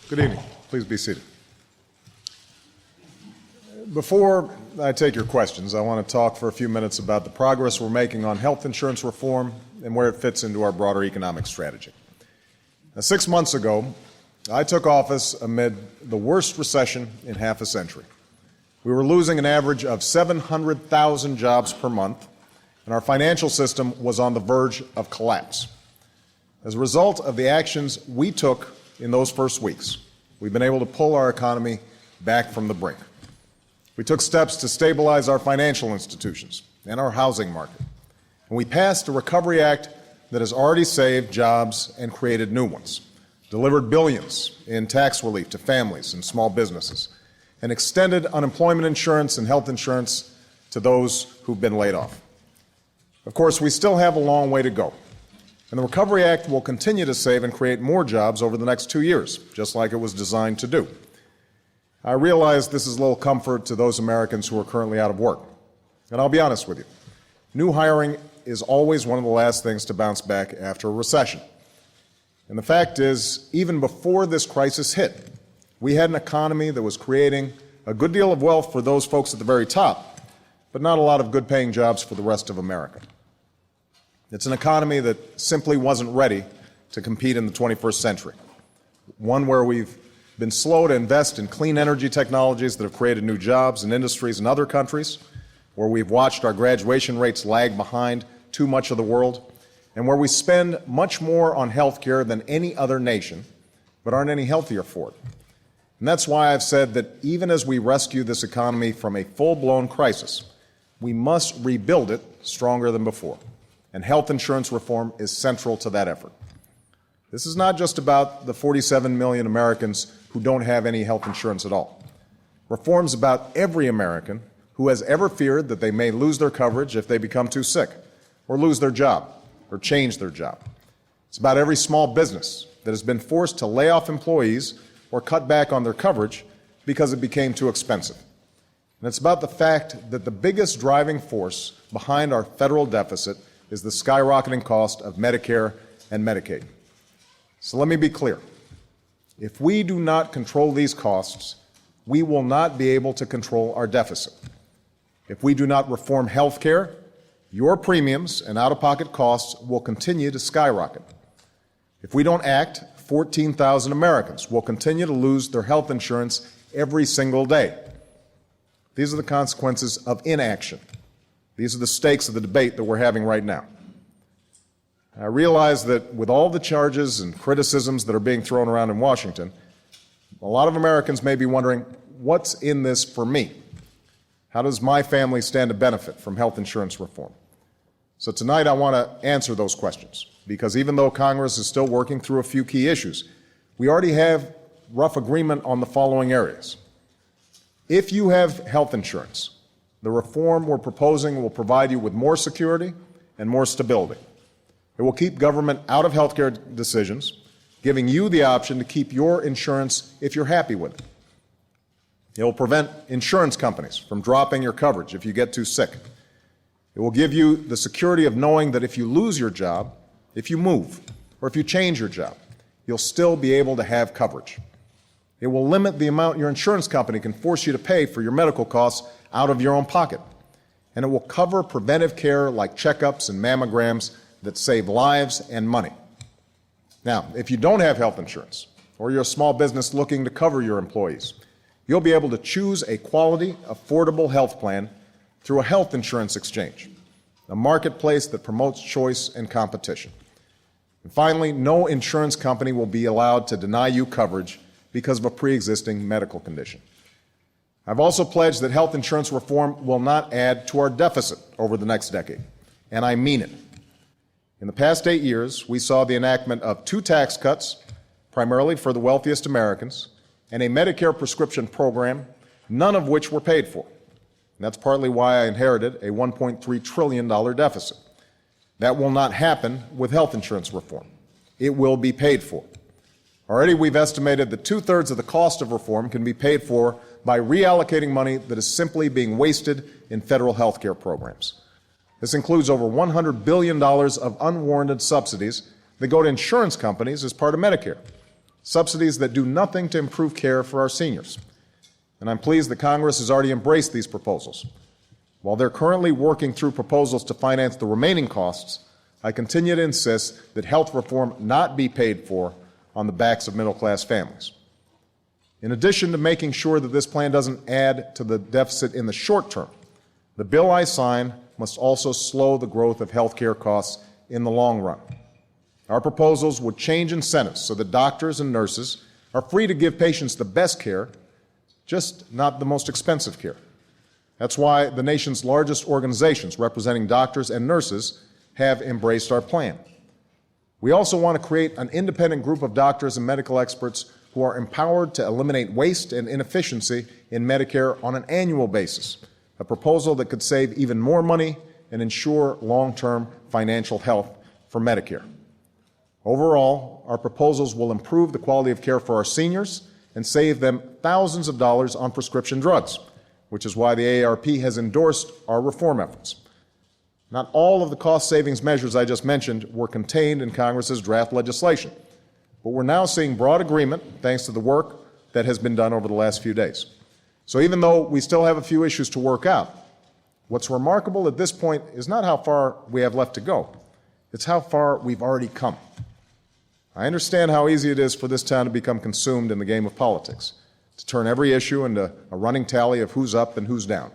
Good evening. Please be seated. Before I take your questions, I want to talk for a few minutes about the progress we're making on health insurance reform and where it fits into our broader economic strategy. Now, 6 months ago, I took office amid the worst recession in half a century. We were losing an average of 700,000 jobs per month, and our financial system was on the verge of collapse. As a result of the actions we took in those first weeks, we've been able to pull our economy back from the brink. We took steps to stabilize our financial institutions and our housing market. And we passed a Recovery Act that has already saved jobs and created new ones, delivered billions in tax relief to families and small businesses, and extended unemployment insurance and health insurance to those who've been laid off. Of course, we still have a long way to go. And the Recovery Act will continue to save and create more jobs over the next 2 years, just like it was designed to do. I realize this is a little comfort to those Americans who are currently out of work. And I'll be honest with you, new hiring is always one of the last things to bounce back after a recession. And the fact is, even before this crisis hit, we had an economy that was creating a good deal of wealth for those folks at the very top, but not a lot of good-paying jobs for the rest of America. It's an economy that simply wasn't ready to compete in the 21st century, one where we've been slow to invest in clean energy technologies that have created new jobs and industries in other countries, where we've watched our graduation rates lag behind too much of the world, and where we spend much more on health care than any other nation, but aren't any healthier for it. And that's why I've said that even as we rescue this economy from a full-blown crisis, we must rebuild it stronger than before. And health insurance reform is central to that effort. This is not just about the 47 million Americans who don't have any health insurance at all. Reform's about every American who has ever feared that they may lose their coverage if they become too sick, or lose their job, or change their job. It's about every small business that has been forced to lay off employees or cut back on their coverage because it became too expensive. And it's about the fact that the biggest driving force behind our federal deficit is the skyrocketing cost of Medicare and Medicaid. So let me be clear. If we do not control these costs, we will not be able to control our deficit. If we do not reform health care, your premiums and out-of-pocket costs will continue to skyrocket. If we don't act, 14,000 Americans will continue to lose their health insurance every single day. These are the consequences of inaction. These are the stakes of the debate that we're having right now. I realize that with all the charges and criticisms that are being thrown around in Washington, a lot of Americans may be wondering, what's in this for me? How does my family stand to benefit from health insurance reform? So tonight I want to answer those questions, because even though Congress is still working through a few key issues, we already have rough agreement on the following areas. If you have health insurance, the reform we're proposing will provide you with more security and more stability. It will keep government out of healthcare decisions, giving you the option to keep your insurance if you're happy with it. It will prevent insurance companies from dropping your coverage if you get too sick. It will give you the security of knowing that if you lose your job, if you move, or if you change your job, you'll still be able to have coverage. It will limit the amount your insurance company can force you to pay for your medical costs out of your own pocket. And it will cover preventive care like checkups and mammograms that save lives and money. Now, if you don't have health insurance, or you're a small business looking to cover your employees, you'll be able to choose a quality, affordable health plan through a health insurance exchange, a marketplace that promotes choice and competition. And finally, no insurance company will be allowed to deny you coverage because of a pre-existing medical condition. I've also pledged that health insurance reform will not add to our deficit over the next decade, and I mean it. In the past 8 years, we saw the enactment of 2 tax cuts, primarily for the wealthiest Americans, and a Medicare prescription program, none of which were paid for. And that's partly why I inherited a $1.3 trillion deficit. That will not happen with health insurance reform. It will be paid for. Already we've estimated that 2/3 of the cost of reform can be paid for by reallocating money that is simply being wasted in federal health care programs. This includes over $100 billion of unwarranted subsidies that go to insurance companies as part of Medicare, subsidies that do nothing to improve care for our seniors. And I'm pleased that Congress has already embraced these proposals. While they're currently working through proposals to finance the remaining costs, I continue to insist that health reform not be paid for on the backs of middle-class families. In addition to making sure that this plan doesn't add to the deficit in the short term, the bill I sign must also slow the growth of health care costs in the long run. Our proposals would change incentives so that doctors and nurses are free to give patients the best care, just not the most expensive care. That's why the nation's largest organizations representing doctors and nurses have embraced our plan. We also want to create an independent group of doctors and medical experts who are empowered to eliminate waste and inefficiency in Medicare on an annual basis, a proposal that could save even more money and ensure long-term financial health for Medicare. Overall, our proposals will improve the quality of care for our seniors and save them thousands of dollars on prescription drugs, which is why the AARP has endorsed our reform efforts. Not all of the cost savings measures I just mentioned were contained in Congress's draft legislation, but we're now seeing broad agreement thanks to the work that has been done over the last few days. So even though we still have a few issues to work out, what's remarkable at this point is not how far we have left to go, it's how far we've already come. I understand how easy it is for this town to become consumed in the game of politics, to turn every issue into a running tally of who's up and who's down.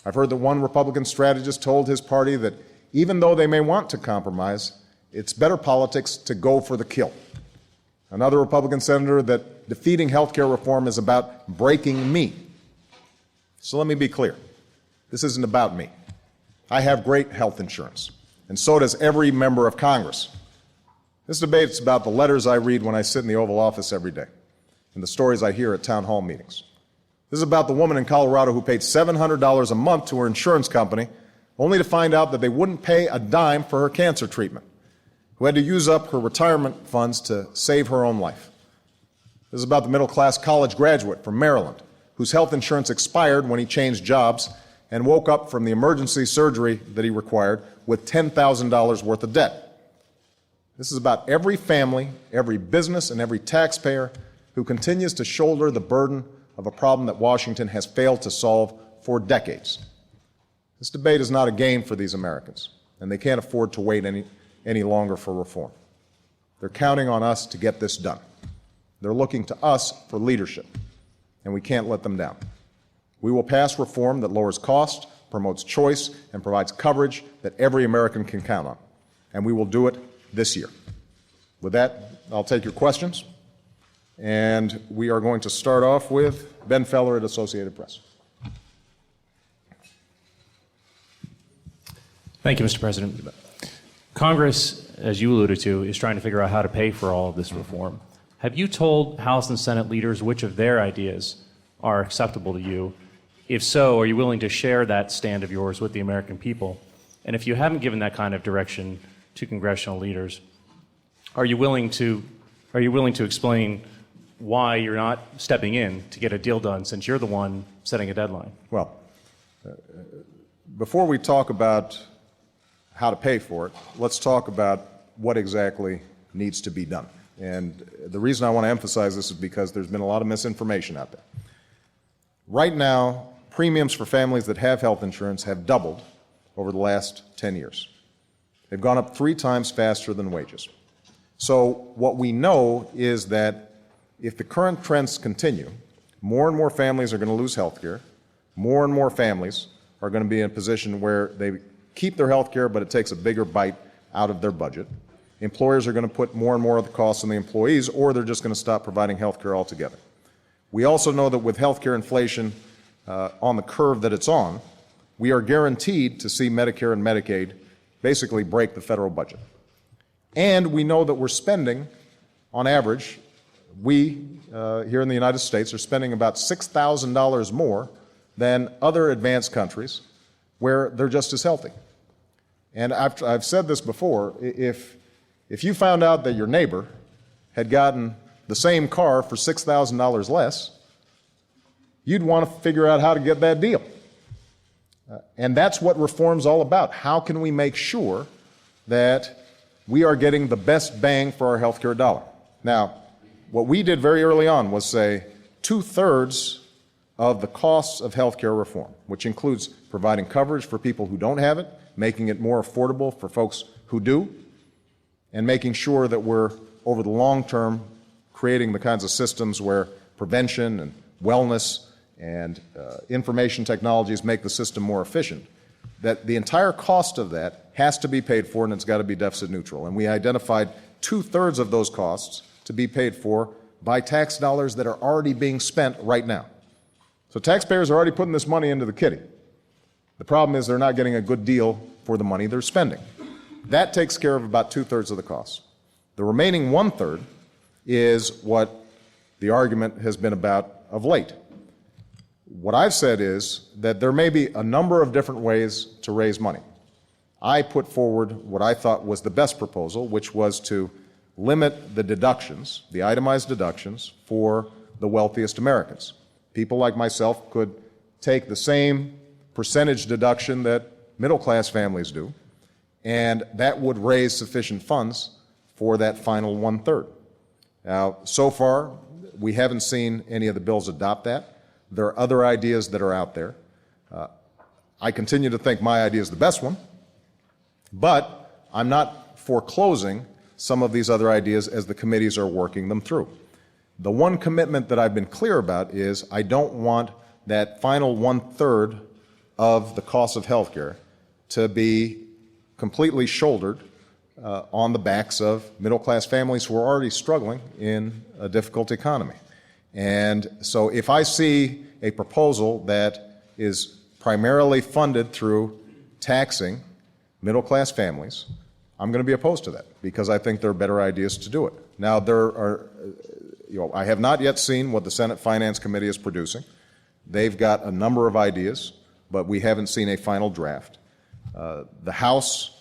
I've heard that one Republican strategist told his party that even though they may want to compromise, it's better politics to go for the kill. Another Republican senator that defeating health care reform is about breaking me. So let me be clear. This isn't about me. I have great health insurance, and so does every member of Congress. This debate is about the letters I read when I sit in the Oval Office every day and the stories I hear at town hall meetings. This is about the woman in Colorado who paid $700 a month to her insurance company only to find out that they wouldn't pay a dime for her cancer treatment, who had to use up her retirement funds to save her own life. This is about the middle-class college graduate from Maryland whose health insurance expired when he changed jobs and woke up from the emergency surgery that he required with $10,000 worth of debt. This is about every family, every business, and every taxpayer who continues to shoulder the burden of a problem that Washington has failed to solve for decades. This debate is not a game for these Americans, and they can't afford to wait any longer for reform. They're counting on us to get this done. They're looking to us for leadership, and we can't let them down. We will pass reform that lowers cost, promotes choice, and provides coverage that every American can count on, and we will do it this year. With that, I'll take your questions, and we are going to start off with Ben Feller at Associated Press. Thank you, Mr. President. Congress, as you alluded to, is trying to figure out how to pay for all of this reform. Have you told House and Senate leaders which of their ideas are acceptable to you? If so, are you willing to share that stand of yours with the American people? And if you haven't given that kind of direction to congressional leaders, are you willing to explain why you're not stepping in to get a deal done, since you're the one setting a deadline? Well, before we talk about how to pay for it, let's talk about what exactly needs to be done. And the reason I want to emphasize this is because there's been a lot of misinformation out there. Right now, premiums for families that have health insurance have doubled over the last 10 years. They've gone up 3 times faster than wages. So what we know is that if the current trends continue, more and more families are going to lose health care. More and more families are going to be in a position where they keep their health care, but it takes a bigger bite out of their budget. Employers are going to put more and more of the costs on the employees, or they're just going to stop providing health care altogether. We also know that with health care inflation on the curve that it's on, we are guaranteed to see Medicare and Medicaid basically break the federal budget. And we know that we're spending, on average, we here in the United States are spending about $6,000 more than other advanced countries where they're just as healthy. And I've said this before, if you found out that your neighbor had gotten the same car for $6,000 less, you'd want to figure out how to get that deal. And that's what reform's all about. How can we make sure that we are getting the best bang for our health care dollar? Now, what we did very early on was say 2/3 of the costs of health care reform, which includes providing coverage for people who don't have it, making it more affordable for folks who do, and making sure that we're, over the long term, creating the kinds of systems where prevention and wellness and information technologies make the system more efficient, that the entire cost of that has to be paid for, and it's got to be deficit neutral. And we identified 2/3 of those costs to be paid for by tax dollars that are already being spent right now. So taxpayers are already putting this money into the kitty. The problem is they're not getting a good deal for the money they're spending. That takes care of about 2/3 of the costs. The remaining 1/3 is what the argument has been about of late. What I've said is that there may be a number of different ways to raise money. I put forward what I thought was the best proposal, which was to limit the deductions, the itemized deductions, for the wealthiest Americans. People like myself could take the same percentage deduction that middle-class families do, and that would raise sufficient funds for that final 1/3. Now, so far, we haven't seen any of the bills adopt that. There are other ideas that are out there. I continue to think my idea is the best one, but I'm not foreclosing some of these other ideas as the committees are working them through. The one commitment that I've been clear about is I don't want that final 1/3 of the cost of health care to be completely shouldered on the backs of middle-class families who are already struggling in a difficult economy. And so if I see a proposal that is primarily funded through taxing middle-class families, I'm going to be opposed to that because I think there are better ideas to do it. Now, I have not yet seen what the Senate Finance Committee is producing. They've got a number of ideas, but we haven't seen a final draft. The House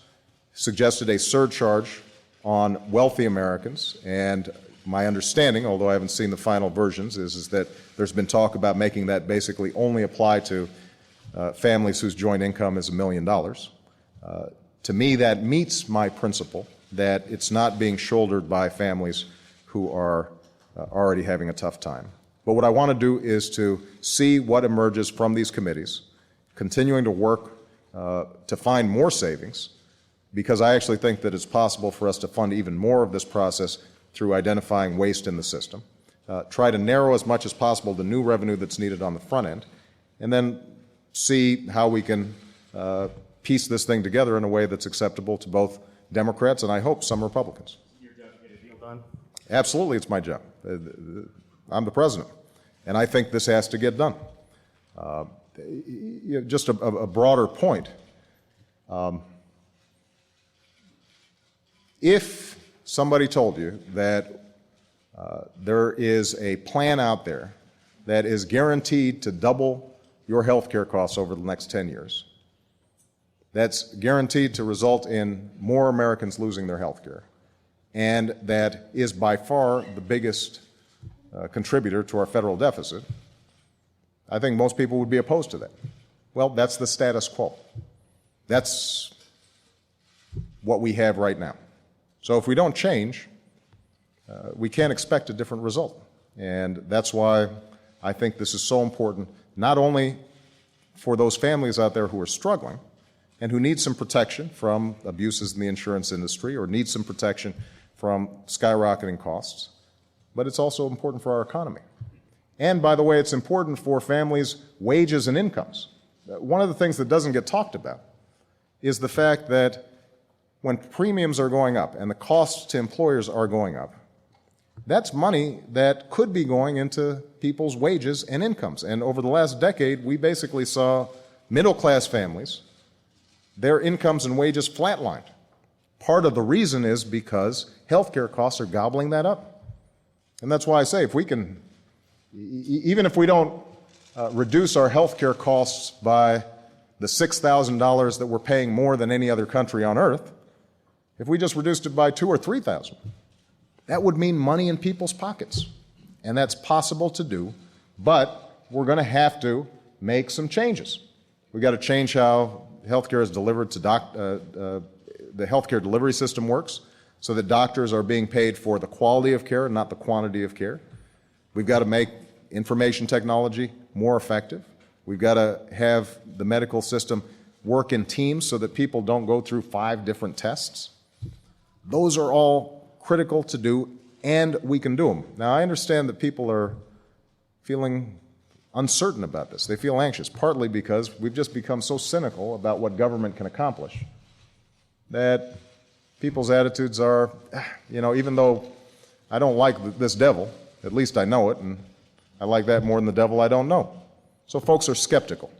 suggested a surcharge on wealthy Americans, and my understanding, although I haven't seen the final versions, is that there's been talk about making that basically only apply to families whose joint income is $1 million. To me, that meets my principle that it's not being shouldered by families who are already having a tough time. But what I want to do is to see what emerges from these committees, continuing to work to find more savings, because I actually think that it's possible for us to fund even more of this process through identifying waste in the system, try to narrow as much as possible the new revenue that's needed on the front end, and then see how we can piece this thing together in a way that's acceptable to both Democrats and I hope some Republicans. Your job to get a deal done? Absolutely, it's my job. I'm the president, and I think this has to get done. Just a broader point. If somebody told you that there is a plan out there that is guaranteed to double your health care costs over the next 10 years, that's guaranteed to result in more Americans losing their health care, and that is by far the biggest contributor to our federal deficit, I think most people would be opposed to that. Well, that's the status quo. That's what we have right now. So if we don't change, we can't expect a different result. And that's why I think this is so important, not only for those families out there who are struggling and who need some protection from abuses in the insurance industry or need some protection from skyrocketing costs, but it's also important for our economy. And by the way, it's important for families' wages and incomes. One of the things that doesn't get talked about is the fact that when premiums are going up and the costs to employers are going up, that's money that could be going into people's wages and incomes. And over the last decade, we basically saw middle-class families, their incomes and wages flatlined. Part of the reason is because healthcare costs are gobbling that up. And that's why I say if we can, even if we don't reduce our healthcare costs by the $6,000 that we're paying more than any other country on earth, if we just reduced it by $2,000 or $3,000, that would mean money in people's pockets. And that's possible to do, but we're going to have to make some changes. We've got to change how healthcare is delivered to the healthcare delivery system works. so that doctors are being paid for the quality of care and not the quantity of care. We've got to make information technology more effective. We've got to have the medical system work in teams so that people don't go through 5 different tests. Those are all critical to do, and we can do them. Now, I understand that people are feeling uncertain about this. They feel anxious, partly because we've just become so cynical about what government can accomplish that people's attitudes are, even though I don't like this devil, at least I know it, and I like that more than the devil I don't know. So folks are skeptical.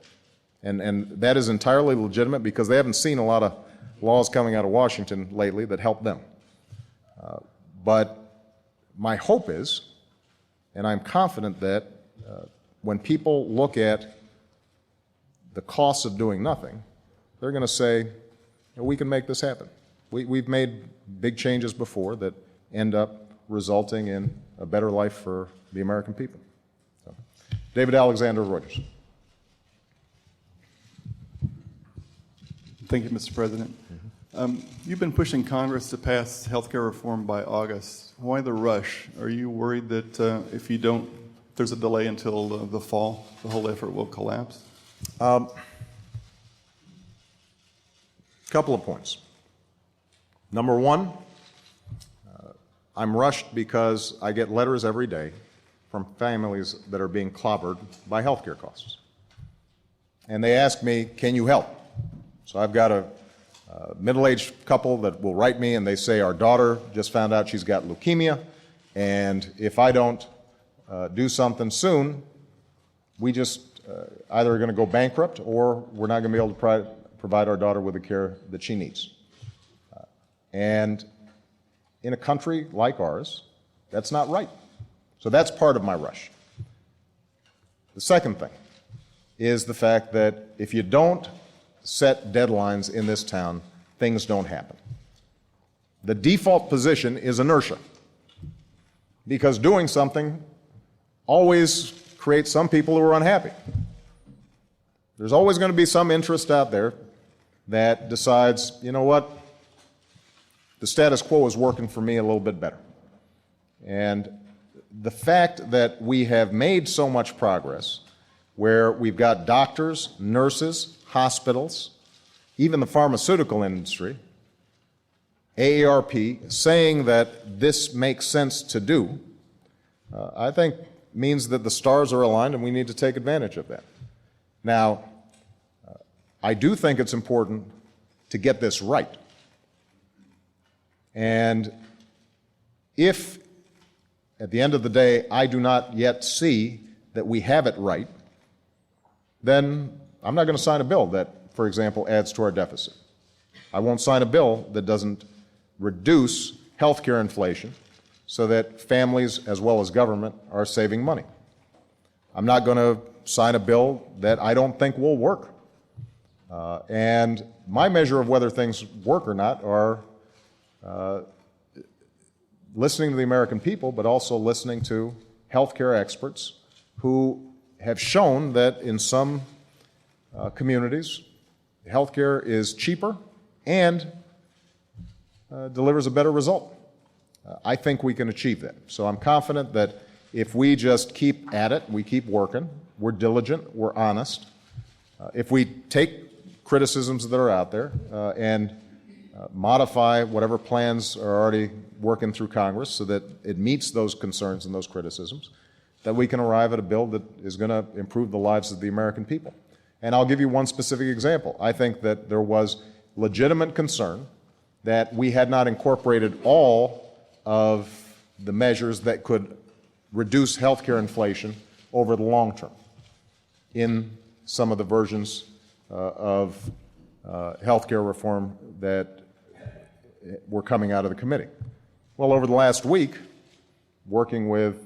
And that is entirely legitimate because they haven't seen a lot of laws coming out of Washington lately that help them. But my hope is, and I'm confident that when people look at the costs of doing nothing, they're going to say, we can make this happen. We've made big changes before that end up resulting in a better life for the American people. So, David Alexander, Reuters. Thank you, Mr. President. You've been pushing Congress to pass health care reform by August. Why the rush? Are you worried that if you don't, there's a delay until the fall, the whole effort will collapse? Couple of points. Number one, I'm rushed because I get letters every day from families that are being clobbered by health care costs. And they ask me, can you help? So I've got a middle-aged couple that will write me and they say, our daughter just found out she's got leukemia, and if I don't do something soon, we just either are going to go bankrupt or we're not going to be able to provide our daughter with the care that she needs. And in a country like ours, that's not right. So that's part of my rush. The second thing is the fact that if you don't set deadlines in this town, things don't happen. The default position is inertia, because doing something always creates some people who are unhappy. There's always going to be some interest out there that decides, you know what, the status quo is working for me a little bit better. And the fact that we have made so much progress, where we've got doctors, nurses, hospitals, even the pharmaceutical industry, AARP, saying that this makes sense to do, I think means that the stars are aligned and we need to take advantage of that. Now, I do think it's important to get this right. And if, at the end of the day, I do not yet see that we have it right, then I'm not going to sign a bill that, for example, adds to our deficit. I won't sign a bill that doesn't reduce health care inflation so that families as well as government are saving money. I'm not going to sign a bill that I don't think will work. And my measure of whether things work or not are listening to the American people, but also listening to healthcare experts who have shown that in some communities, healthcare is cheaper and delivers a better result. I think we can achieve that. So I'm confident that if we just keep at it, we keep working, we're diligent, we're honest, if we take criticisms that are out there and modify whatever plans are already working through Congress so that it meets those concerns and those criticisms, that we can arrive at a bill that is going to improve the lives of the American people. And I'll give you one specific example. I think that there was legitimate concern that we had not incorporated all of the measures that could reduce healthcare inflation over the long term in some of the versions of healthcare reform that were coming out of the committee. Well, over the last week, working with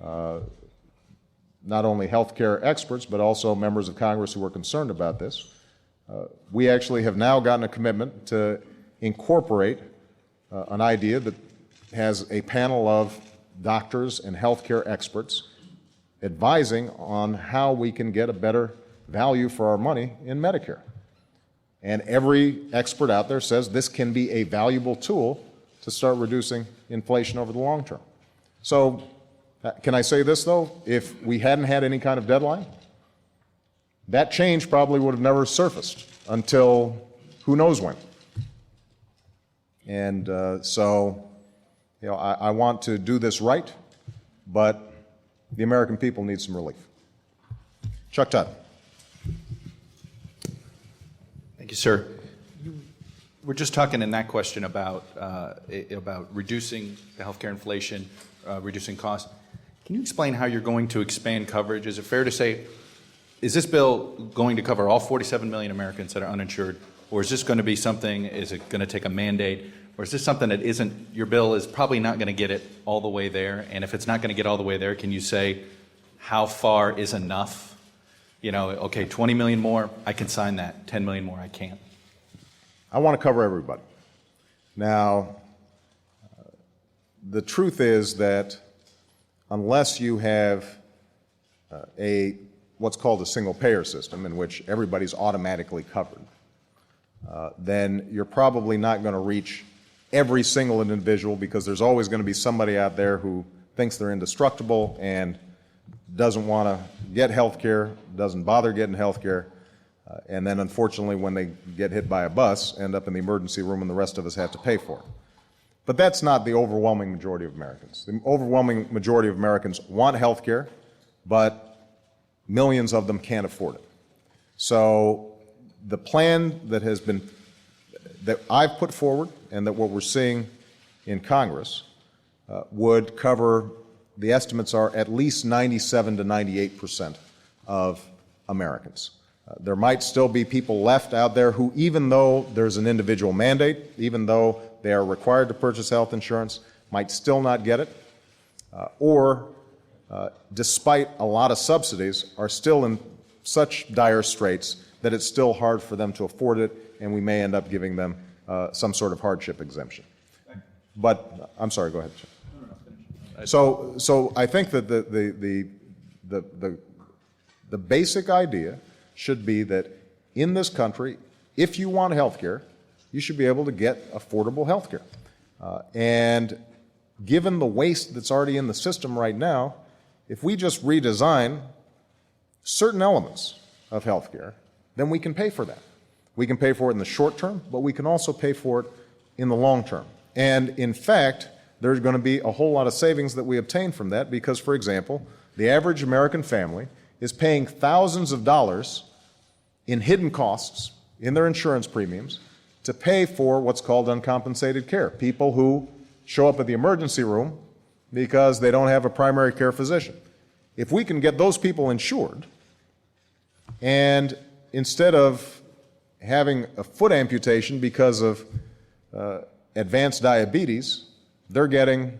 not only healthcare experts, but also members of Congress who are concerned about this, we actually have now gotten a commitment to incorporate an idea that has a panel of doctors and healthcare experts advising on how we can get a better value for our money in Medicare. And every expert out there says this can be a valuable tool to start reducing inflation over the long term. So, can I say this, though? If we hadn't had any kind of deadline, that change probably would have never surfaced until who knows when. And so, I want to do this right, but the American people need some relief. Chuck Todd. Thank you, sir. We're just talking in that question about reducing the healthcare inflation, reducing costs. Can you explain how you're going to expand coverage? Is it fair to say, is this bill going to cover all 47 million Americans that are uninsured, or is this going to be something, is it going to take a mandate, or is this something that isn't, your bill is probably not going to get it all the way there, and if it's not going to get all the way there, can you say how far is enough? Okay, 20 million more, I can sign that. 10 million more, I can't. I want to cover everybody. Now, the truth is that unless you have what's called a single payer system in which everybody's automatically covered, then you're probably not going to reach every single individual, because there's always going to be somebody out there who thinks they're indestructible and doesn't want to get health care, doesn't bother getting health care, and then unfortunately when they get hit by a bus, end up in the emergency room and the rest of us have to pay for it. But that's not the overwhelming majority of Americans. The overwhelming majority of Americans want health care, but millions of them can't afford it. So the plan that I've put forward, and that what we're seeing in Congress, would cover, the estimates are at least 97 to 98% of Americans. There might still be people left out there who, even though there's an individual mandate, even though they are required to purchase health insurance, might still not get it, or despite a lot of subsidies, are still in such dire straits that it's still hard for them to afford it, and we may end up giving them some sort of hardship exemption. But I'm sorry, go ahead. So I think that the basic idea should be that in this country, if you want health care, you should be able to get affordable health care. And given the waste that's already in the system right now, if we just redesign certain elements of health care, then we can pay for that. We can pay for it in the short term, but we can also pay for it in the long term. And in fact, there's going to be a whole lot of savings that we obtain from that because, for example, the average American family is paying thousands of dollars in hidden costs in their insurance premiums to pay for what's called uncompensated care. People who show up at the emergency room because they don't have a primary care physician. If we can get those people insured, and instead of having a foot amputation because of advanced diabetes, they're getting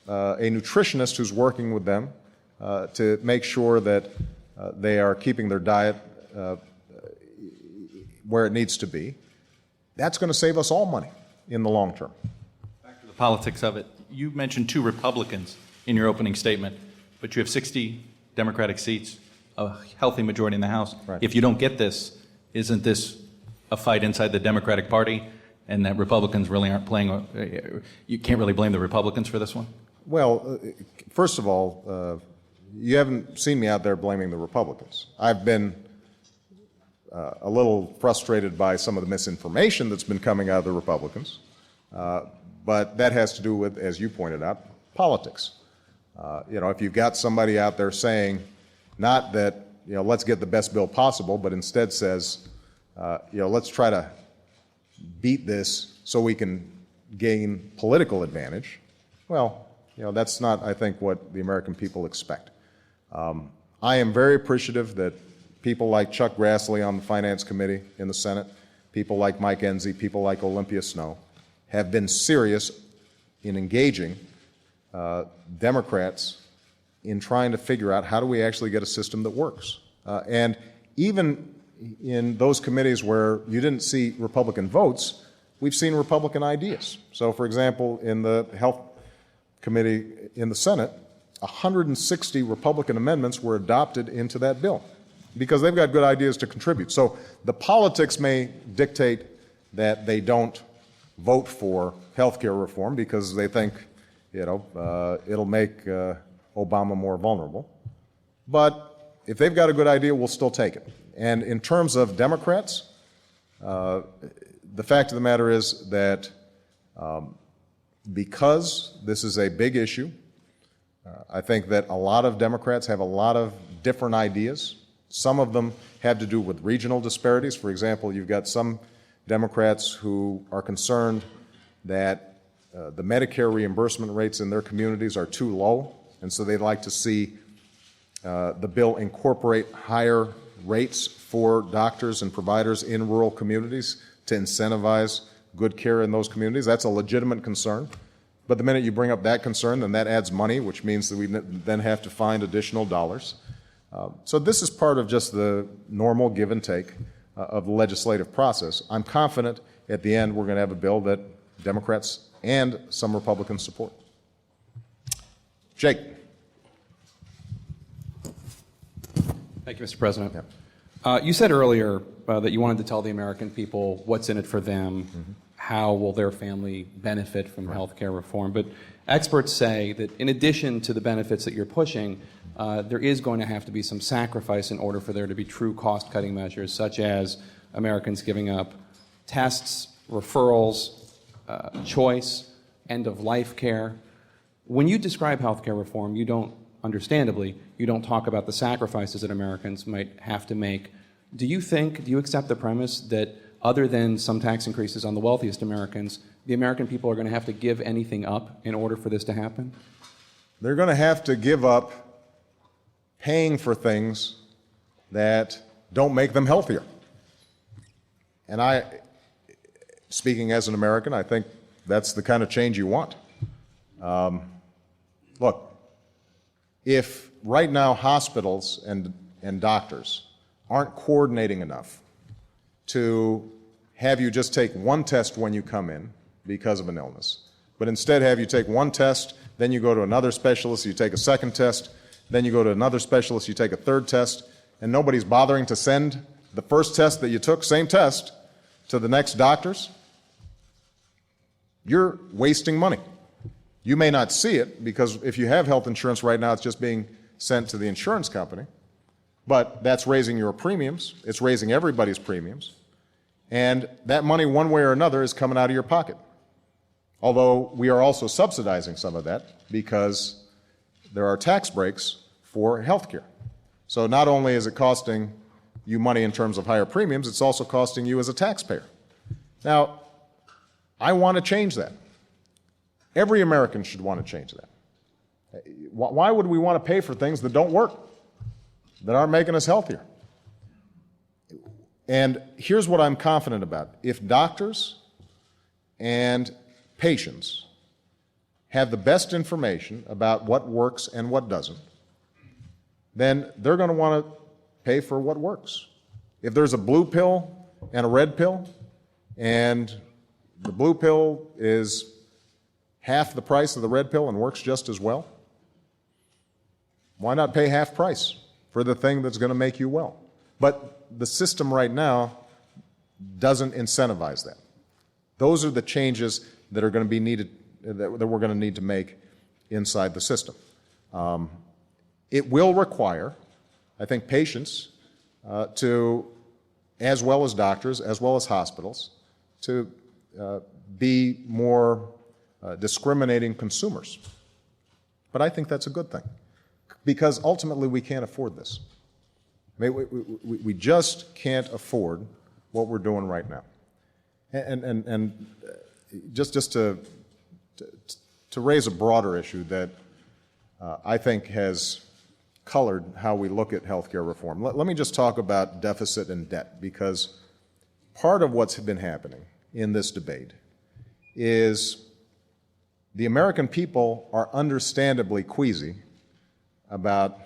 a nutritionist who's working with them to make sure that they are keeping their diet where it needs to be. That's going to save us all money in the long term. Back to the politics of it. You mentioned 2 Republicans in your opening statement, but you have 60 Democratic seats, a healthy majority in the House. Right. If you don't get this, isn't this a fight inside the Democratic Party, and that Republicans really aren't playing? You can't really blame the Republicans for this one? Well, first of all, you haven't seen me out there blaming the Republicans. I've been a little frustrated by some of the misinformation that's been coming out of the Republicans, but that has to do with, as you pointed out, politics. If you've got somebody out there saying, not that, let's get the best bill possible, but instead says, let's try to beat this so we can gain political advantage, well, that's not, I think, what the American people expect. I am very appreciative that people like Chuck Grassley on the Finance Committee in the Senate, people like Mike Enzi, people like Olympia Snowe, have been serious in engaging Democrats in trying to figure out how do we actually get a system that works. And even in those committees where you didn't see Republican votes, we've seen Republican ideas. So, for example, in the Health Committee in the Senate, 160 Republican amendments were adopted into that bill because they've got good ideas to contribute. So the politics may dictate that they don't vote for health care reform because they think, it'll make Obama more vulnerable. But if they've got a good idea, we'll still take it. And in terms of Democrats, the fact of the matter is that because this is a big issue, I think that a lot of Democrats have a lot of different ideas. Some of them have to do with regional disparities. For example, you've got some Democrats who are concerned that the Medicare reimbursement rates in their communities are too low, and so they'd like to see the bill incorporate higher rates for doctors and providers in rural communities to incentivize good care in those communities. That's a legitimate concern. But the minute you bring up that concern, then that adds money, which means that we then have to find additional dollars. So this is part of just the normal give and take of the legislative process. I'm confident at the end we're going to have a bill that Democrats and some Republicans support. Jake. Thank you, Mr. President. You said earlier that you wanted to tell the American people what's in it for them, how will their family benefit from health care reform. But experts say that in addition to the benefits that you're pushing, there is going to have to be some sacrifice in order for there to be true cost-cutting measures, such as Americans giving up tests, referrals, choice, end-of-life care. When you describe health care reform, you don't, understandably, you don't talk about the sacrifices that Americans might have to make. Do you accept the premise that other than some tax increases on the wealthiest Americans, the American people are going to have to give anything up in order for this to happen? They're going to have to give up paying for things that don't make them healthier. And speaking as an American, I think that's the kind of change you want. Look, if right now hospitals and doctors aren't coordinating enough to have you just take one test when you come in because of an illness, but instead have you take one test, then you go to another specialist, you take a second test, then you go to another specialist, you take a third test, and nobody's bothering to send the first test that you took, same test, to the next doctors, you're wasting money. You may not see it because if you have health insurance right now, it's just being sent to the insurance company, but that's raising your premiums. It's raising everybody's premiums. And that money, one way or another, is coming out of your pocket. Although we are also subsidizing some of that because there are tax breaks for health care. So not only is it costing you money in terms of higher premiums, it's also costing you as a taxpayer. Now, I want to change that. Every American should want to change that. Why would we want to pay for things that don't work, that aren't making us healthier? And here's what I'm confident about. If doctors and patients have the best information about what works and what doesn't, then they're going to want to pay for what works. If there's a blue pill and a red pill, and the blue pill is half the price of the red pill and works just as well, why not pay half price for the thing that's going to make you well? But the system right now doesn't incentivize that. Those are the changes that are going to be needed, that we're going to need to make inside the system. It will require, I think, patients to, as well as doctors, as well as hospitals, to be more discriminating consumers. But I think that's a good thing, because ultimately we can't afford this. I mean, we just can't afford what we're doing right now. And just to raise a broader issue that I think has colored how we look at healthcare reform. Let me just talk about deficit and debt, because part of what's been happening in this debate is the American people are understandably queasy about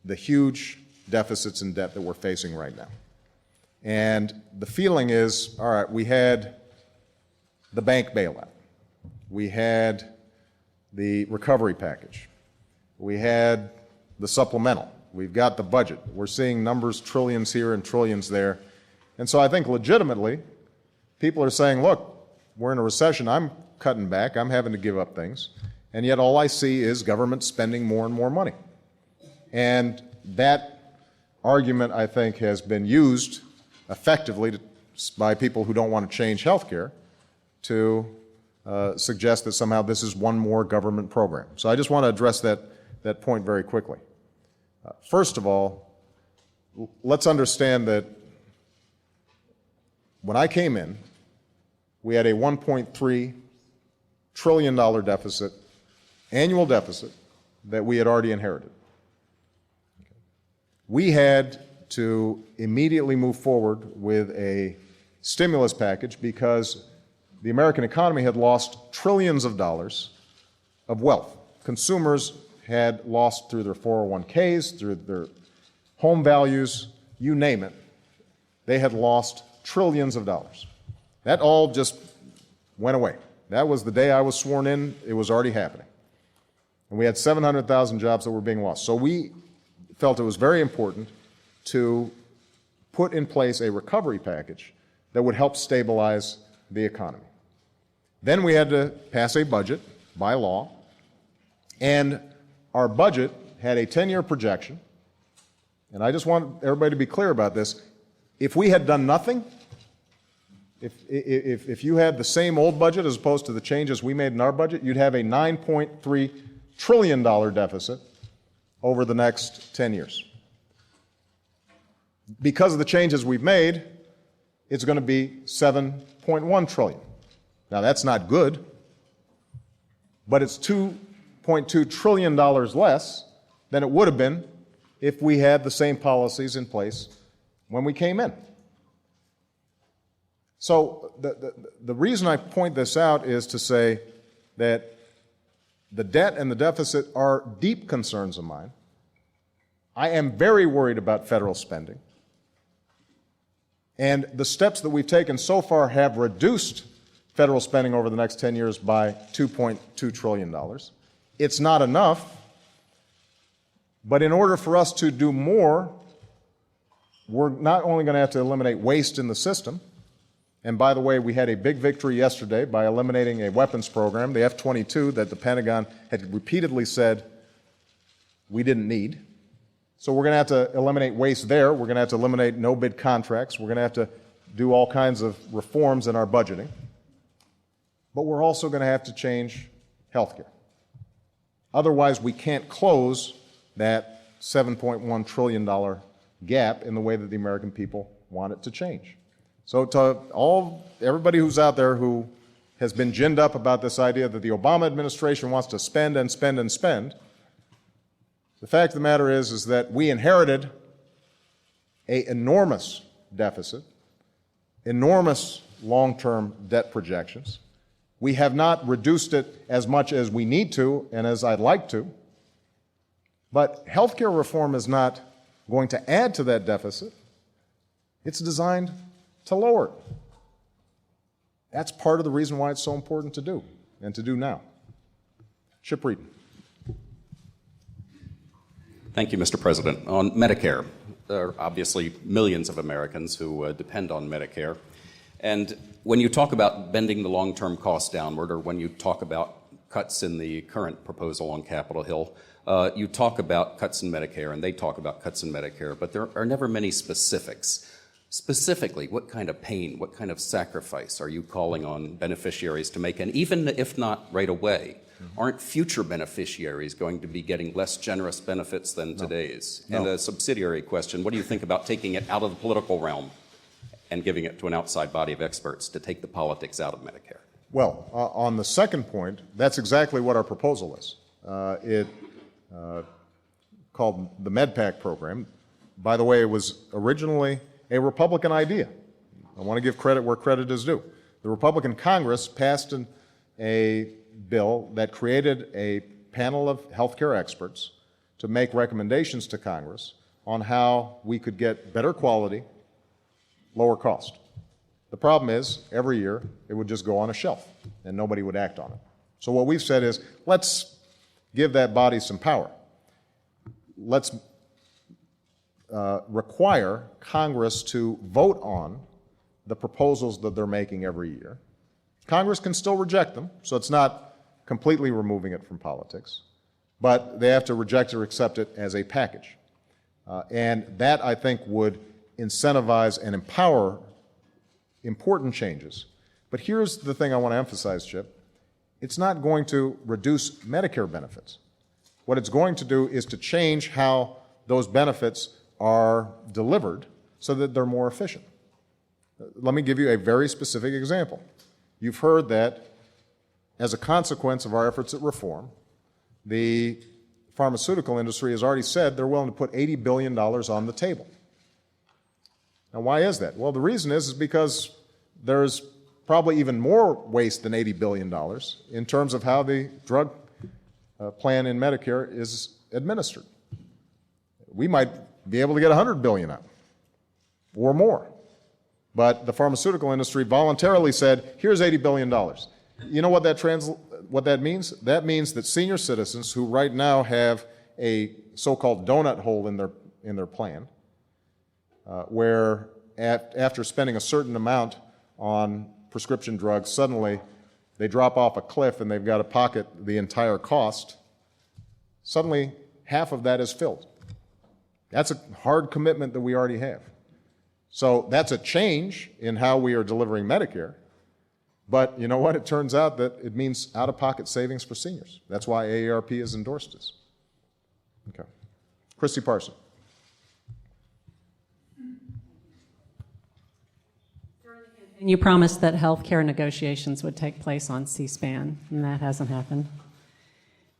the huge deficits and debt that we're facing right now. And the feeling is, all right, we had the bank bailout. We had the recovery package. We had the supplemental. We've got the budget. We're seeing numbers, trillions here and trillions there. And so I think legitimately, people are saying, look, we're in a recession, I'm cutting back, I'm having to give up things, and yet all I see is government spending more and more money. And that argument, I think, has been used effectively by people who don't want to change health care to suggest that somehow this is one more government program. So I just want to address that point very quickly. First of all, let's understand that when I came in, we had a $1.3 trillion deficit, annual deficit, that we had already inherited. We had to immediately move forward with a stimulus package because the American economy had lost trillions of dollars of wealth. Consumers had lost through their 401ks, through their home values, you name it. They had lost trillions of dollars. That all just went away. That was the day I was sworn in. It was already happening. And we had 700,000 jobs that were being lost. So we felt it was very important to put in place a recovery package that would help stabilize the economy. Then we had to pass a budget by law, and our budget had a 10-year projection, and I just want everybody to be clear about this. If we had done nothing, if you had the same old budget as opposed to the changes we made in our budget, you'd have a $9.3 trillion deficit over the next 10 years. Because of the changes we've made, it's going to be $7.1 trillion. Now, that's not good, but it's $2.2 trillion less than it would have been if we had the same policies in place when we came in. So the reason I point this out is to say that the debt and the deficit are deep concerns of mine. I am very worried about federal spending. And the steps that we've taken so far have reduced federal spending over the next 10 years by $2.2 trillion. It's not enough, but in order for us to do more, we're not only going to have to eliminate waste in the system, and by the way, we had a big victory yesterday by eliminating a weapons program, the F-22, that the Pentagon had repeatedly said we didn't need. So we're going to have to eliminate waste there. We're going to have to eliminate no-bid contracts. We're going to have to do all kinds of reforms in our budgeting. But we're also going to have to change health care. Otherwise, we can't close that $7.1 trillion gap in the way that the American people want it to change. So to everybody who's out there who has been ginned up about this idea that the Obama administration wants to spend and spend and spend, the fact of the matter is that we inherited an enormous deficit, enormous long-term debt projections. We have not reduced it as much as we need to and as I'd like to. But healthcare reform is not going to add to that deficit. It's designed to lower it. That's part of the reason why it's so important to do, and to do now. Chip Reed. Thank you, Mr. President. On Medicare, there are obviously millions of Americans who depend on Medicare. And when you talk about bending the long-term cost downward, or when you talk about cuts in the current proposal on Capitol Hill, you talk about cuts in Medicare, and they talk about cuts in Medicare, but there are never many specifics. Specifically, what kind of pain, what kind of sacrifice are you calling on beneficiaries to make? And even if not right away, aren't future beneficiaries going to be getting less generous benefits than today's? No. And a subsidiary question, what do you think about taking it out of the political realm and giving it to an outside body of experts to take the politics out of Medicare? Well, on the second point, that's exactly what our proposal is. Called the MedPAC program. By the way, it was originally a Republican idea. I want to give credit where credit is due. The Republican Congress passed a bill that created a panel of healthcare experts to make recommendations to Congress on how we could get better quality, lower cost. The problem is, every year, it would just go on a shelf, and nobody would act on it. So what we've said is, let's give that body some power. Let's require Congress to vote on the proposals that they're making every year, Congress can still reject them, so it's not completely removing it from politics, but they have to reject or accept it as a package. And that, I think, would incentivize and empower important changes. But here's the thing I want to emphasize, Chip. It's not going to reduce Medicare benefits. What it's going to do is to change how those benefits are delivered so that they're more efficient. Let me give you a very specific example. You've heard that as a consequence of our efforts at reform, the pharmaceutical industry has already said they're willing to put $80 billion on the table. Now, why is that? Well, the reason is because there's probably even more waste than $80 billion in terms of how the drug plan in Medicare is administered. We might be able to get $100 billion out or more. But the pharmaceutical industry voluntarily said, here's $80 billion. You know what that means? That means that senior citizens who right now have a so-called donut hole in their plan, where after spending a certain amount on prescription drugs, suddenly they drop off a cliff and they've got to pocket the entire cost, suddenly half of that is filled. That's a hard commitment that we already have. So that's a change in how we are delivering Medicare. But you know what? It turns out that it means out-of-pocket savings for seniors. That's why AARP has endorsed this. Okay. Christy Parson. And you promised that health care negotiations would take place on C-SPAN, and that hasn't happened.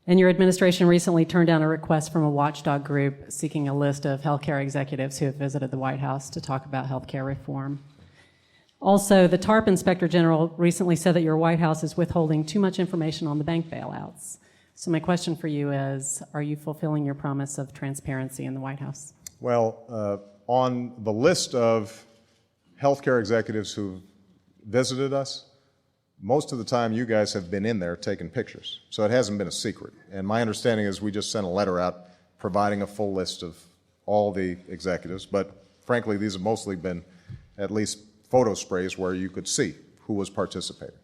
And your administration recently turned down a request from a watchdog group seeking a list of healthcare executives who have visited the White House to talk about healthcare reform. Also, the TARP Inspector General recently said that your White House is withholding too much information on the bank bailouts. So my question for you is, are you fulfilling your promise of transparency in the White House? Well, on the list of healthcare executives who've visited us, most of the time you guys have been in there taking pictures, so it hasn't been a secret. And my understanding is we just sent a letter out providing a full list of all the executives, but frankly these have mostly been at least photo sprays where you could see who was participating.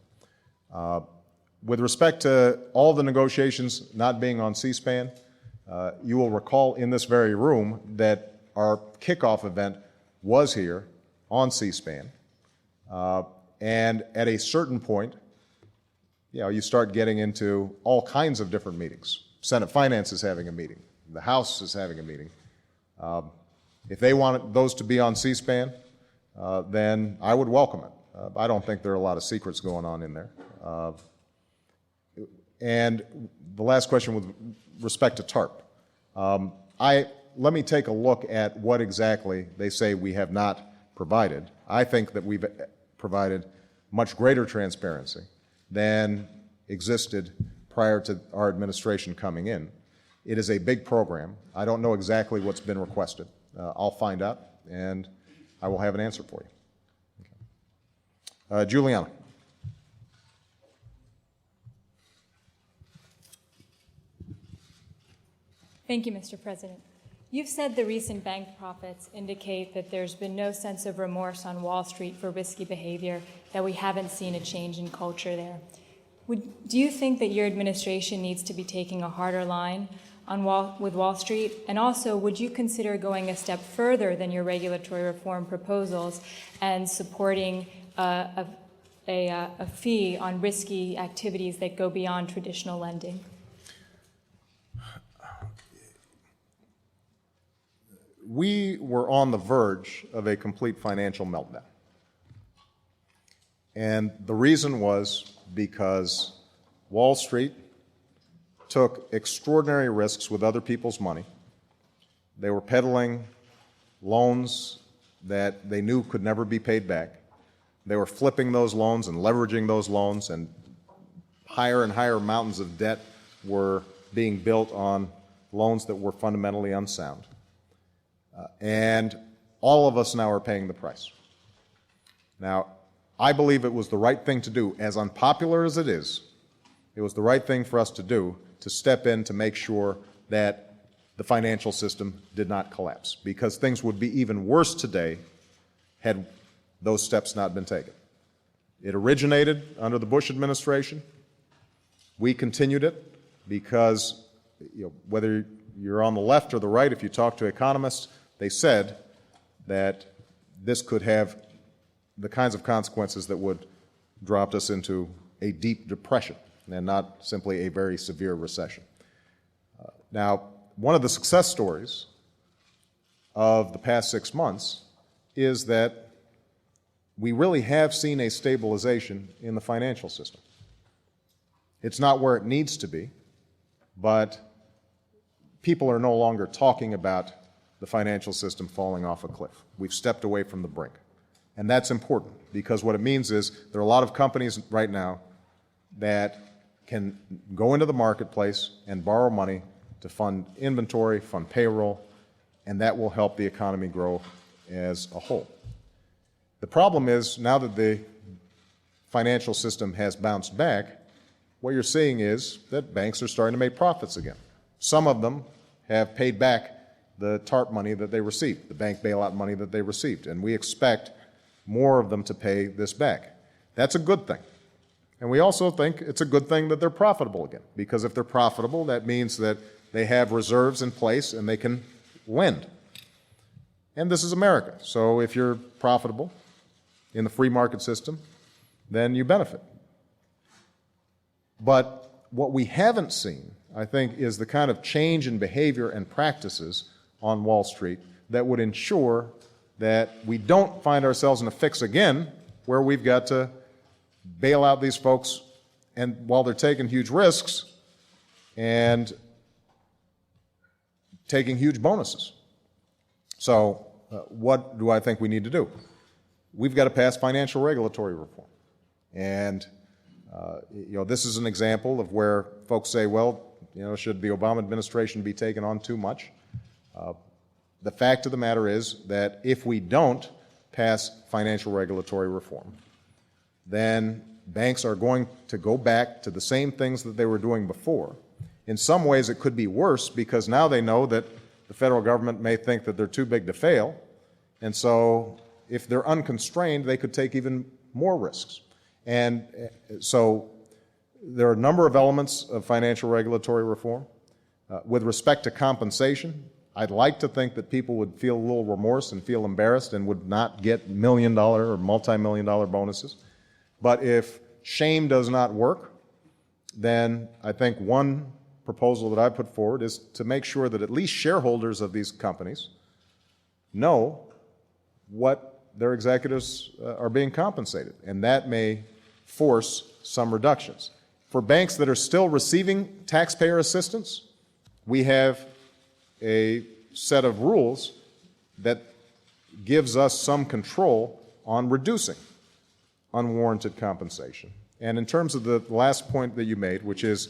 With respect to all the negotiations not being on C-SPAN, you will recall in this very room that our kickoff event was here on C-SPAN. And at a certain point, you start getting into all kinds of different meetings. Senate Finance is having a meeting. The House is having a meeting. If they want those to be on C-SPAN, then I would welcome it. I don't think there are a lot of secrets going on in there. And the last question with respect to TARP. Let me take a look at what exactly they say we have not provided. I think that we've provided much greater transparency than existed prior to our administration coming in. It is a big program. I don't know exactly what's been requested. I'll find out, and I will have an answer for you. Okay. Juliana. Thank you, Mr. President. You've said the recent bank profits indicate that there's been no sense of remorse on Wall Street for risky behavior, that we haven't seen a change in culture there. Do you think that your administration needs to be taking a harder line with Wall Street? And also, would you consider going a step further than your regulatory reform proposals and supporting a fee on risky activities that go beyond traditional lending? We were on the verge of a complete financial meltdown. And the reason was because Wall Street took extraordinary risks with other people's money. They were peddling loans that they knew could never be paid back. They were flipping those loans and leveraging those loans, and higher and higher mountains of debt were being built on loans that were fundamentally unsound. And all of us now are paying the price. Now, I believe it was the right thing to do. As unpopular as it was the right thing for us to do, to step in to make sure that the financial system did not collapse, because things would be even worse today had those steps not been taken. It originated under the Bush administration. We continued it because, whether you're on the left or the right, if you talk to economists, they said that this could have the kinds of consequences that would drop us into a deep depression and not simply a very severe recession. Now, one of the success stories of the past 6 months is that we really have seen a stabilization in the financial system. It's not where it needs to be, but people are no longer talking about the financial system falling off a cliff. We've stepped away from the brink. And that's important because what it means is there are a lot of companies right now that can go into the marketplace and borrow money to fund inventory, fund payroll, and that will help the economy grow as a whole. The problem is now that the financial system has bounced back, what you're seeing is that banks are starting to make profits again. Some of them have paid back the TARP money that they received, the bank bailout money that they received, and we expect more of them to pay this back. That's a good thing. And we also think it's a good thing that they're profitable again, because if they're profitable, that means that they have reserves in place and they can lend. And this is America, so if you're profitable in the free market system, then you benefit. But what we haven't seen, I think, is the kind of change in behavior and practices on Wall Street that would ensure that we don't find ourselves in a fix again where we've got to bail out these folks and while they're taking huge risks and taking huge bonuses. So what do I think we need to do? We've got to pass financial regulatory reform. And this is an example of where folks say, well, should the Obama administration be taken on too much? The fact of the matter is that if we don't pass financial regulatory reform, then banks are going to go back to the same things that they were doing before. In some ways, it could be worse because now they know that the federal government may think that they're too big to fail, and so if they're unconstrained, they could take even more risks. And so there are a number of elements of financial regulatory reform. With respect to compensation, I'd like to think that people would feel a little remorse and feel embarrassed and would not get $1 million or multi-million-dollar bonuses. But if shame does not work, then I think one proposal that I put forward is to make sure that at least shareholders of these companies know what their executives are being compensated, and that may force some reductions. For banks that are still receiving taxpayer assistance, we have a set of rules that gives us some control on reducing unwarranted compensation. And in terms of the last point that you made, which is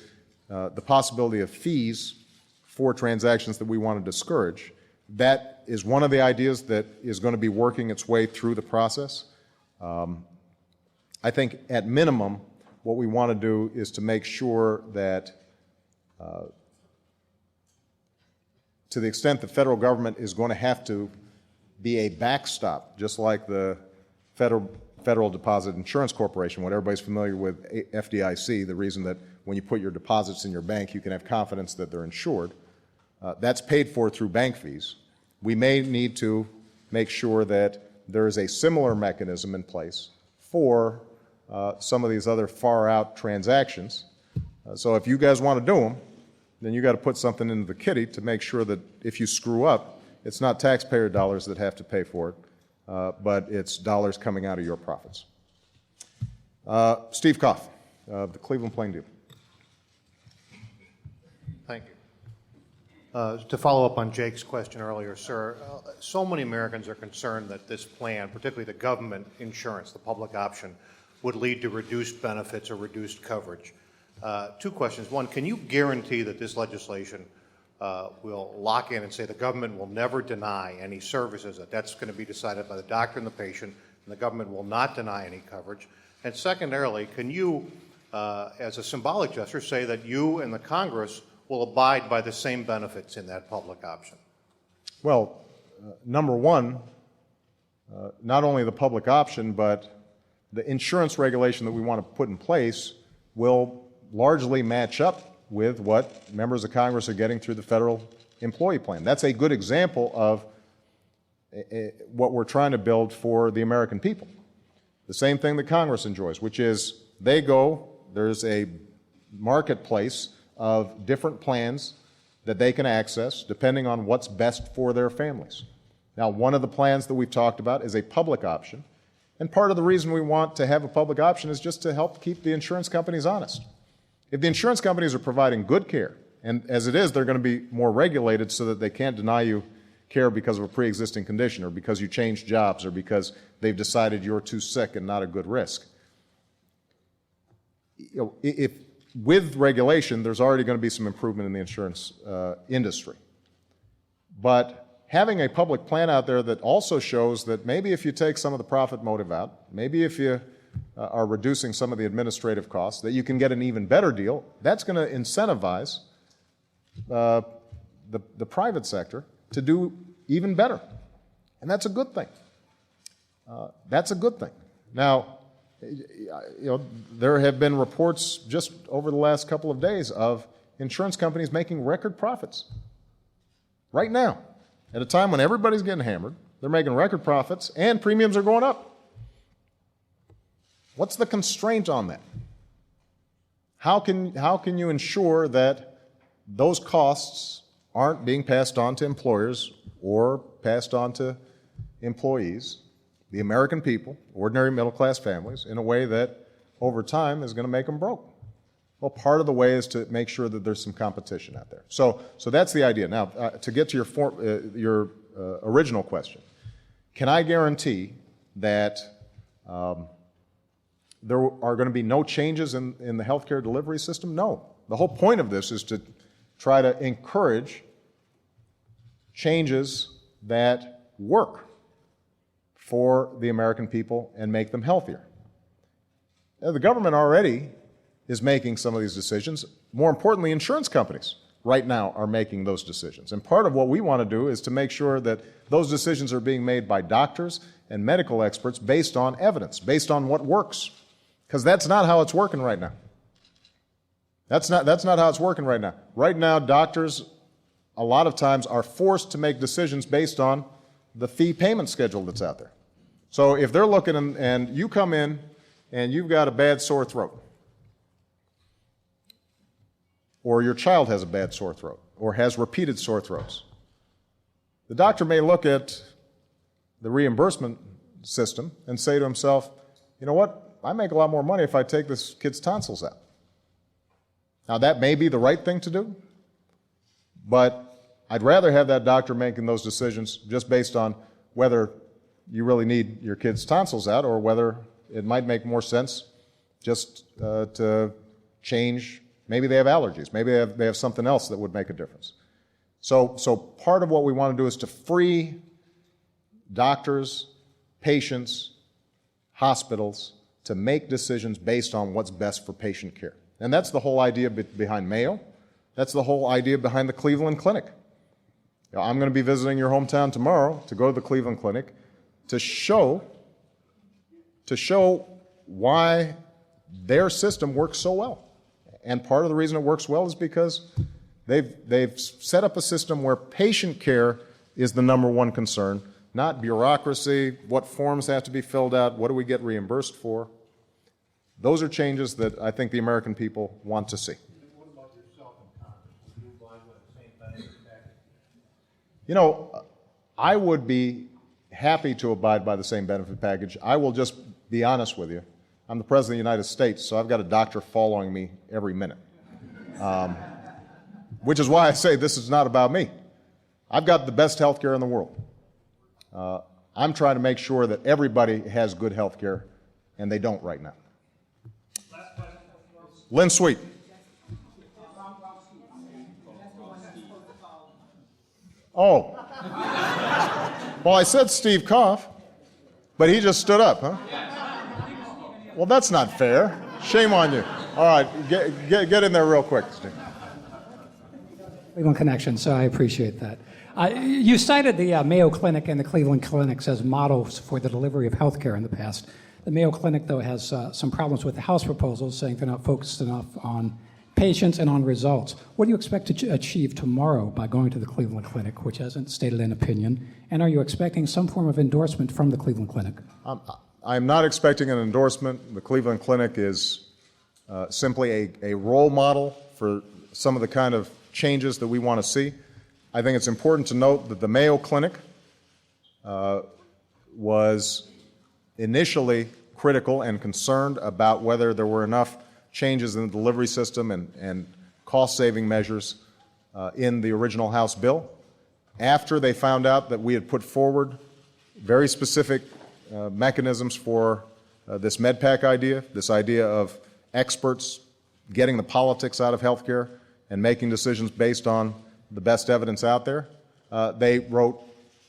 the possibility of fees for transactions that we want to discourage, that is one of the ideas that is going to be working its way through the process. I think at minimum, what we want to do is to make sure that to the extent the federal government is going to have to be a backstop, just like the Federal Deposit Insurance Corporation, what everybody's familiar with FDIC, the reason that when you put your deposits in your bank, you can have confidence that they're insured. That's paid for through bank fees. We may need to make sure that there is a similar mechanism in place for some of these other far-out transactions. So if you guys want to do them, then you got to put something into the kitty to make sure that if you screw up, it's not taxpayer dollars that have to pay for it, but it's dollars coming out of your profits. Steve Koff, the Cleveland Plain Deal. Thank you. To follow up on Jake's question earlier, sir, so many Americans are concerned that this plan, particularly the government insurance, the public option, would lead to reduced benefits or reduced coverage. Two questions. One, can you guarantee that this legislation will lock in and say the government will never deny any services, that that's going to be decided by the doctor and the patient, and the government will not deny any coverage? And secondarily, can you, as a symbolic gesture, say that you and the Congress will abide by the same benefits in that public option? Well, number one, not only the public option, but the insurance regulation that we want to put in place will largely match up with what members of Congress are getting through the federal employee plan. That's a good example of what we're trying to build for the American people. The same thing that Congress enjoys, which is there's a marketplace of different plans that they can access depending on what's best for their families. Now, one of the plans that we've talked about is a public option, and part of the reason we want to have a public option is just to help keep the insurance companies honest. If the insurance companies are providing good care, and as it is, they're going to be more regulated so that they can't deny you care because of a pre-existing condition or because you changed jobs or because they've decided you're too sick and not a good risk. If with regulation, there's already going to be some improvement in the insurance industry. But having a public plan out there that also shows that maybe if you take some of the profit motive out, maybe if you are reducing some of the administrative costs, that you can get an even better deal, that's going to incentivize the private sector to do even better. And that's a good thing. That's a good thing. Now, there have been reports just over the last couple of days of insurance companies making record profits. Right now, at a time when everybody's getting hammered, they're making record profits and premiums are going up. What's the constraint on that? How can you ensure that those costs aren't being passed on to employers or passed on to employees, the American people, ordinary middle-class families, in a way that over time is going to make them broke? Well, part of the way is to make sure that there's some competition out there. So that's the idea. Now, to get to your original question, can I guarantee that there are going to be no changes in the healthcare delivery system? No. The whole point of this is to try to encourage changes that work for the American people and make them healthier. Now, the government already is making some of these decisions. More importantly, insurance companies right now are making those decisions. And part of what we want to do is to make sure that those decisions are being made by doctors and medical experts based on evidence, based on what works. Because that's not how it's working right now. That's not how it's working right now. Right now, doctors a lot of times are forced to make decisions based on the fee payment schedule that's out there. So if they're looking and you come in and you've got a bad sore throat, or your child has a bad sore throat, or has repeated sore throats, the doctor may look at the reimbursement system and say to himself, you know what, I make a lot more money if I take this kid's tonsils out. Now, that may be the right thing to do, but I'd rather have that doctor making those decisions just based on whether you really need your kid's tonsils out or whether it might make more sense just to change. Maybe they have allergies. Maybe they have something else that would make a difference. So part of what we want to do is to free doctors, patients, hospitals to make decisions based on what's best for patient care. And that's the whole idea behind Mayo. That's the whole idea behind the Cleveland Clinic. Now, I'm going to be visiting your hometown tomorrow to go to the Cleveland Clinic to show why their system works so well. And part of the reason it works well is because they've set up a system where patient care is the number one concern, not bureaucracy, what forms have to be filled out, what do we get reimbursed for. Those are changes that I think the American people want to see. What about yourself in Congress? Would you abide by the same benefit package? You know, I would be happy to abide by the same benefit package. I will just be honest with you. I'm the President of the United States, so I've got a doctor following me every minute, which is why I say this is not about me. I've got the best health care in the world. I'm trying to make sure that everybody has good health care, and they don't right now. Lynn Sweet. Oh. Well, I said Steve Koff, but he just stood up, huh? Well, that's not fair. Shame on you. All right, get in there real quick, Steve. Cleveland connection, so I appreciate that. You cited the Mayo Clinic and the Cleveland Clinics as models for the delivery of health care in the past. The Mayo Clinic, though, has some problems with the House proposals, saying they're not focused enough on patients and on results. What do you expect to achieve tomorrow by going to the Cleveland Clinic, which hasn't stated an opinion? And are you expecting some form of endorsement from the Cleveland Clinic? I'm not expecting an endorsement. The Cleveland Clinic is simply a role model for some of the kind of changes that we want to see. I think it's important to note that the Mayo Clinic was initially critical and concerned about whether there were enough changes in the delivery system and cost-saving measures in the original House bill. After they found out that we had put forward very specific mechanisms for this MedPAC idea, this idea of experts getting the politics out of healthcare and making decisions based on the best evidence out there, they wrote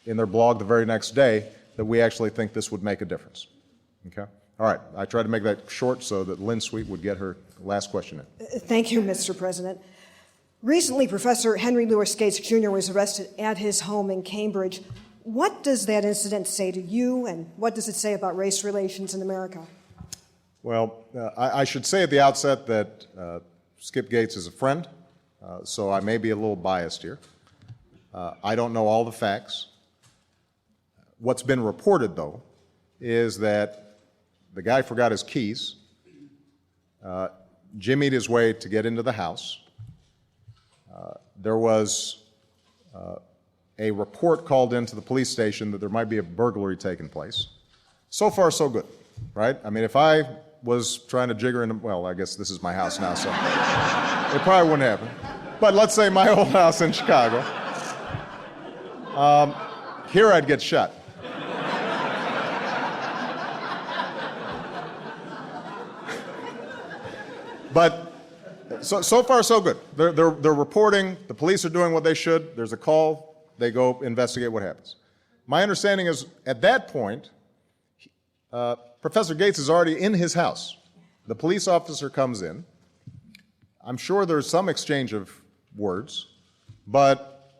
in their blog the very next day that we actually think this would make a difference. Okay? All right, I tried to make that short so that Lynn Sweet would get her last question in. Thank you, Mr. President. Recently, Professor Henry Louis Gates Jr. was arrested at his home in Cambridge. What does that incident say to you, and what does it say about race relations in America? Well, I should say at the outset that Skip Gates is a friend, so I may be a little biased here. I don't know all the facts. What's been reported, though, is that the guy forgot his keys, jimmied his way to get into the house. There was a report called into the police station that there might be a burglary taking place. So far, so good, right? I mean, if I was trying to jigger into, well, I guess this is my house now, so it probably wouldn't happen. But let's say my old house in Chicago. Here I'd get shot. But so far, so good. They're reporting. The police are doing what they should. There's a call. They go investigate what happens. My understanding is, at that point, Professor Gates is already in his house. The police officer comes in. I'm sure there's some exchange of words, but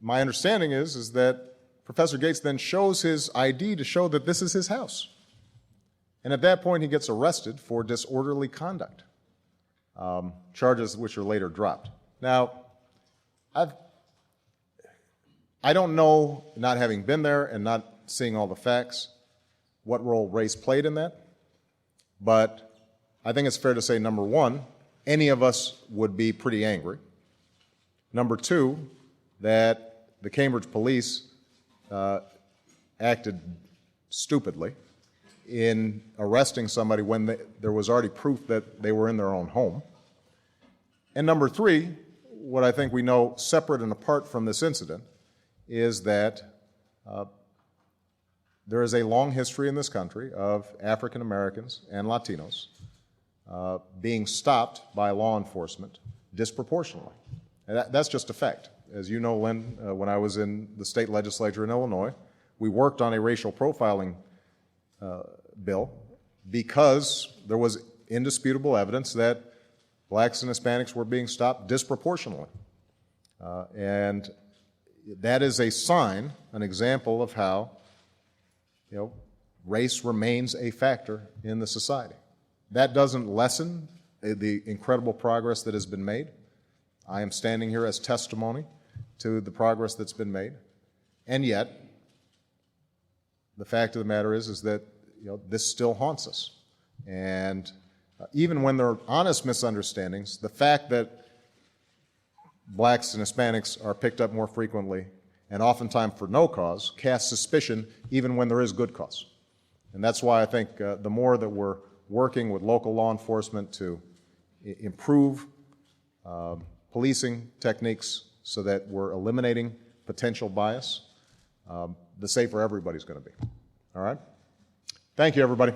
my understanding is that Professor Gates then shows his ID to show that this is his house. And at that point, he gets arrested for disorderly conduct. Charges which are later dropped. Now, I don't know, not having been there and not seeing all the facts, what role race played in that, but I think it's fair to say, number one, any of us would be pretty angry. Number two, that the Cambridge police acted stupidly in arresting somebody when there was already proof that they were in their own home. And number three, what I think we know separate and apart from this incident is that there is a long history in this country of African Americans and Latinos being stopped by law enforcement disproportionately. And that's just a fact. As you know, Lynn, when I was in the state legislature in Illinois, we worked on a racial profiling bill because there was indisputable evidence that blacks and Hispanics were being stopped disproportionately. And that is a sign, an example of how, race remains a factor in the society. That doesn't lessen the incredible progress that has been made. I am standing here as testimony to the progress that's been made. And yet, the fact of the matter is that this still haunts us. And even when there are honest misunderstandings, the fact that blacks and Hispanics are picked up more frequently and oftentimes for no cause casts suspicion even when there is good cause. And that's why I think the more that we're working with local law enforcement to improve policing techniques so that we're eliminating potential bias, the safer everybody's going to be. All right? Thank you, everybody.